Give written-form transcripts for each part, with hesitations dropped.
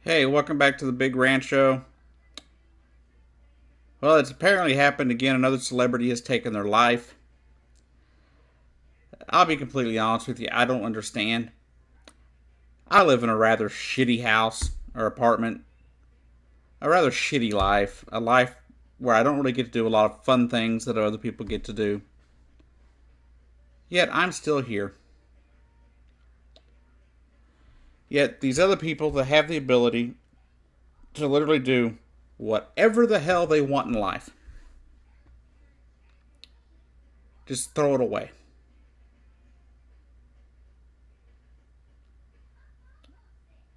Hey, welcome back to the Big Rant Show. Well, it's apparently happened again. Another celebrity has taken their life. I'll be completely honest with you, I don't understand. I live in a rather shitty house or apartment, a rather shitty life, a life where I don't really get to do a lot of fun things that other people get to do. Yet I'm still here. Yet these other people that have the ability to literally do whatever the hell they want in life, just throw it away.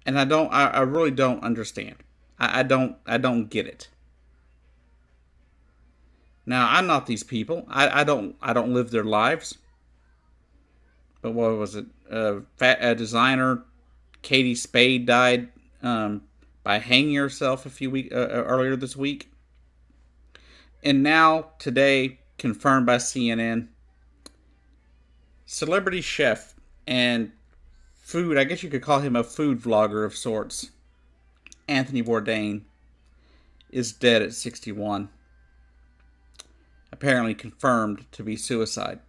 And I really don't understand. I don't get it. Now, I'm not these people. I don't live their lives. But what was it? Designer Katie Spade died by hanging herself a few week earlier this week, and now today confirmed by CNN. Celebrity chef and food, I guess you could call him a food vlogger of sorts, Anthony Bourdain, is dead at 61. Apparently confirmed to be suicide.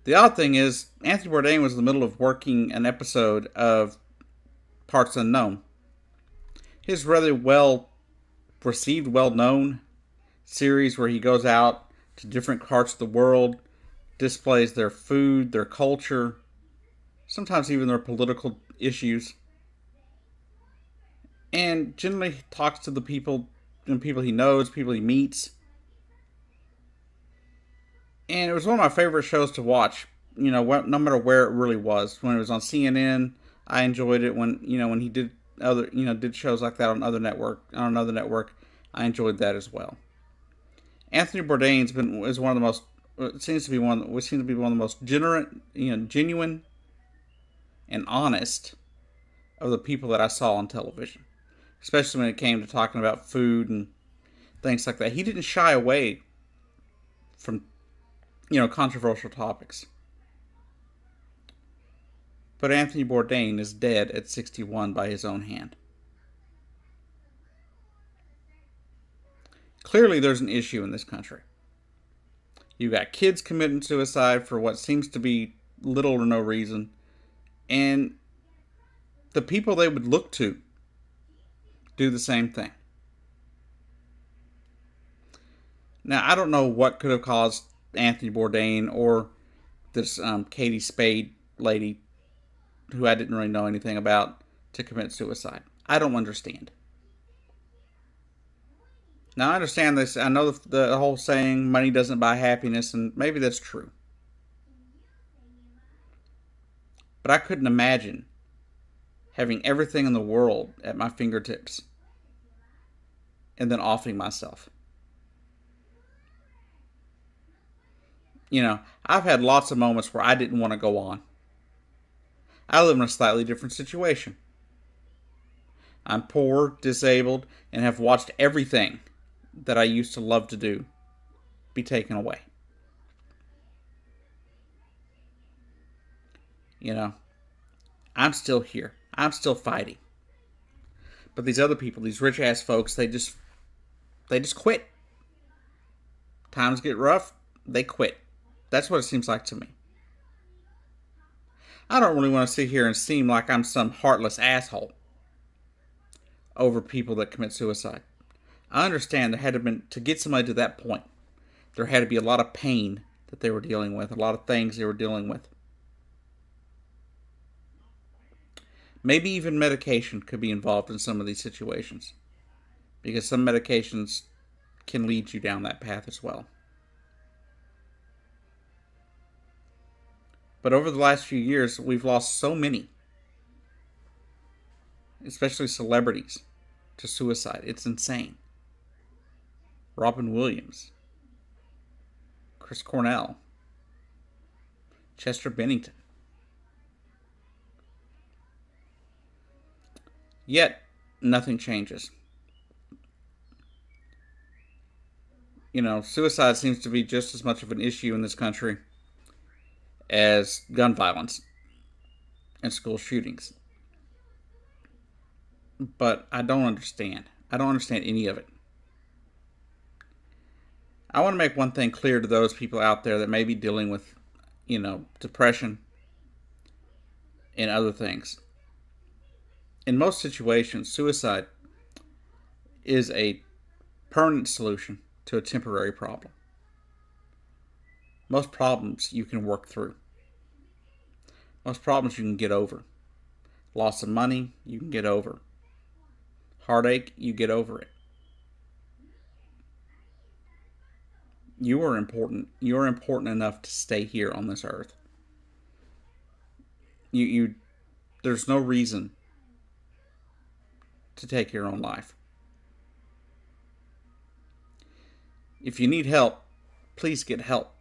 The odd thing is, Anthony Bourdain was in the middle of working an episode of Parts Unknown. His rather well received, well known series where he goes out to different parts of the world, displays their food, their culture, sometimes even their political issues, and generally talks to the people and people he knows, people he meets. And it was one of my favorite shows to watch. No matter where it really was. When it was on CNN, I enjoyed it. When he did did shows like that on another network, I enjoyed that as well. Anthony Bourdain's been is one of the most seems to be one of the most genuine and honest of the people that I saw on television, especially when it came to talking about food and things like that. He didn't shy away from controversial topics. But Anthony Bourdain is dead at 61 by his own hand. Clearly, there's an issue in this country. You've got kids committing suicide for what seems to be little or no reason. And the people they would look to do the same thing. Now, I don't know what could have caused Anthony Bourdain or this Katie Spade lady, who I didn't really know anything about, to commit suicide. I don't understand. Now, I understand this. I know the whole saying, money doesn't buy happiness, and maybe that's true. But I couldn't imagine having everything in the world at my fingertips and then offing myself. I've had lots of moments where I didn't want to go on. I live in a slightly different situation. I'm poor, disabled, and have watched everything that I used to love to do be taken away. I'm still here. I'm still fighting. But these other people, these rich ass folks, they just quit. Times get rough, they quit. That's what it seems like to me. I don't really want to sit here and seem like I'm some heartless asshole over people that commit suicide. I understand there had to been, to get somebody to that point, there had to be a lot of pain that they were dealing with, a lot of things they were dealing with. Maybe even medication could be involved in some of these situations, because some medications can lead you down that path as well. But over the last few years, we've lost so many, especially celebrities, to suicide. It's insane. Robin Williams, Chris Cornell, Chester Bennington. Yet, nothing changes. Suicide seems to be just as much of an issue in this country as gun violence and school shootings. but I don't understand. I don't understand any of it. I want to make one thing clear to those people out there that may be dealing with, depression and other things. In most situations, suicide is a permanent solution to a temporary problem. Most problems you can work through. Most problems you can get over. Loss of money, you can get over. Heartache, you get over it. You are important. You are important enough to stay here on this earth. You there's no reason to take your own life. If you need help, please get help.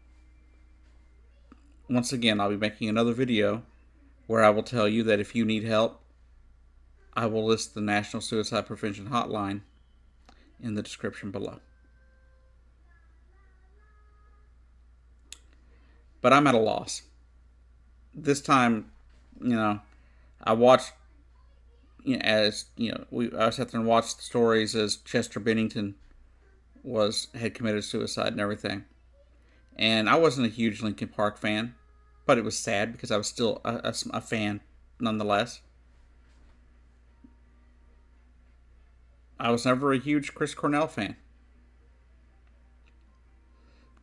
Once again, I'll be making another video where I will tell you that if you need help, I will list the National Suicide Prevention Hotline in the description below. But I'm at a loss. This time, I watched, I sat there and watched the stories as Chester Bennington had committed suicide and everything. And I wasn't a huge Linkin Park fan, but it was sad because I was still a fan nonetheless. I was never a huge Chris Cornell fan,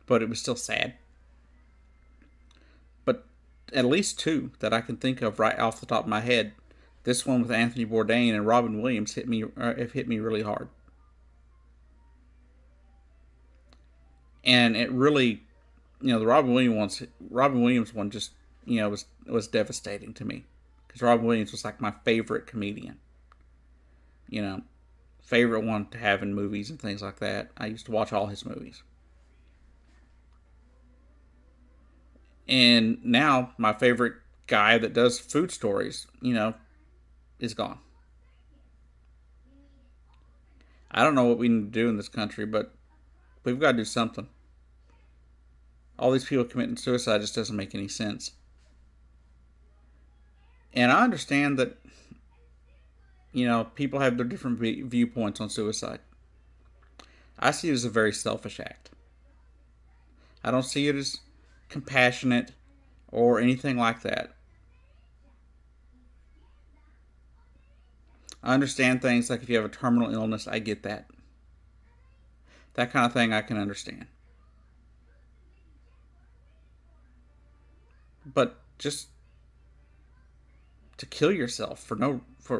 but it was still sad. But at least two that I can think of right off the top of my head. This one with Anthony Bourdain and Robin Williams have hit me really hard. And it really, the Robin Williams one just, was devastating to me. Because Robin Williams was like my favorite comedian. Favorite one to have in movies and things like that. I used to watch all his movies. And now my favorite guy that does food stories, is gone. I don't know what we need to do in this country, but we've got to do something. All these people committing suicide just doesn't make any sense. And I understand that, people have their different viewpoints on suicide. I see it as a very selfish act. I don't see it as compassionate or anything like that. I understand things like if you have a terminal illness, I get that. That kind of thing I can understand. But just to kill yourself for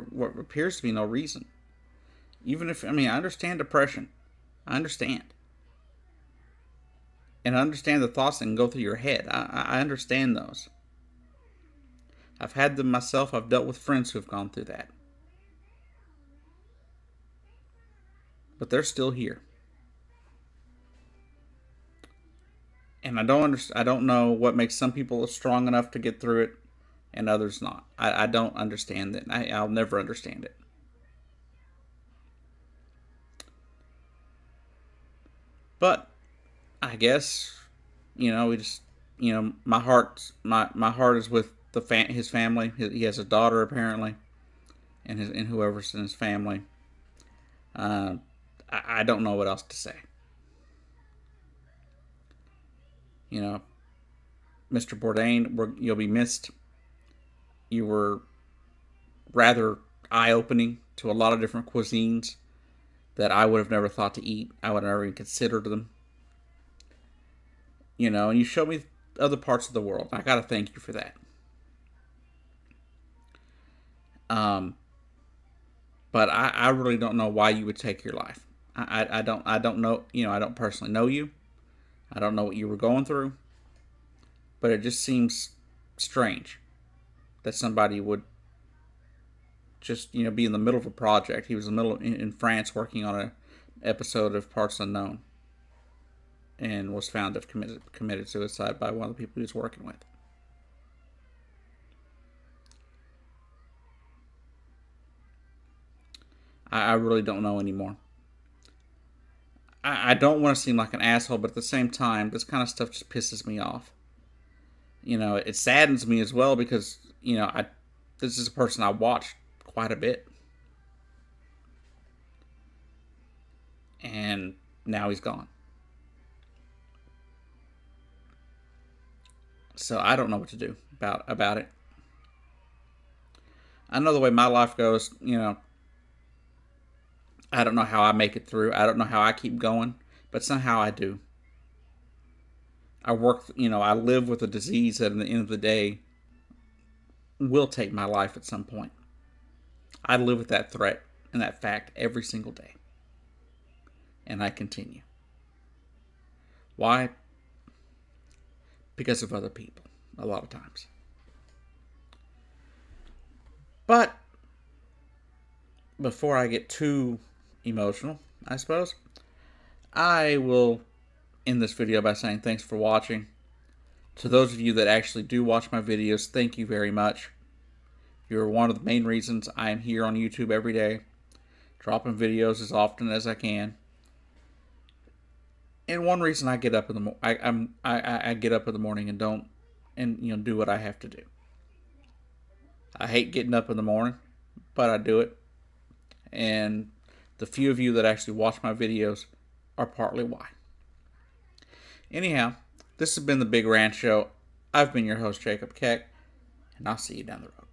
what appears to be no reason. Even if, I understand depression. I understand. And I understand the thoughts that can go through your head. I understand those. I've had them myself. I've dealt with friends who have gone through that. But they're still here. And I don't know what makes some people strong enough to get through it and others not. I don't understand it. I'll never understand it. But I guess, we just, my heart is with his family. He has a daughter apparently, and whoever's in his family. I don't know what else to say. Mr. Bourdain, you'll be missed. You were rather eye-opening to a lot of different cuisines that I would have never thought to eat. I would have never even considered them. And you showed me other parts of the world. I got to thank you for that. But I really don't know why you would take your life. I don't know. I don't personally know you. I don't know what you were going through. But it just seems strange that somebody would just, be in the middle of a project. He was in France working on an episode of Parts Unknown and was found to have committed suicide by one of the people he was working with. I really don't know anymore. I don't want to seem like an asshole, but at the same time, this kind of stuff just pisses me off. It saddens me as well because, this is a person I watched quite a bit. and now he's gone. So I don't know what to do about it. I know the way my life goes, I don't know how I make it through. I don't know how I keep going, but somehow I do. I live with a disease that at the end of the day will take my life at some point. I live with that threat and that fact every single day. And I continue. Why? Because of other people, a lot of times. But before I get too emotional, I suppose, I will end this video by saying thanks for watching. To those of you that actually do watch my videos, thank you very much. You're one of the main reasons I am here on YouTube every day, dropping videos as often as I can. And one reason I get up in the I get up in the morning and do what I have to do. I hate getting up in the morning, but I do it. And the few of you that actually watch my videos are partly why. Anyhow, this has been the Big Rant Show. I've been your host, Jacob Keck, and I'll see you down the road.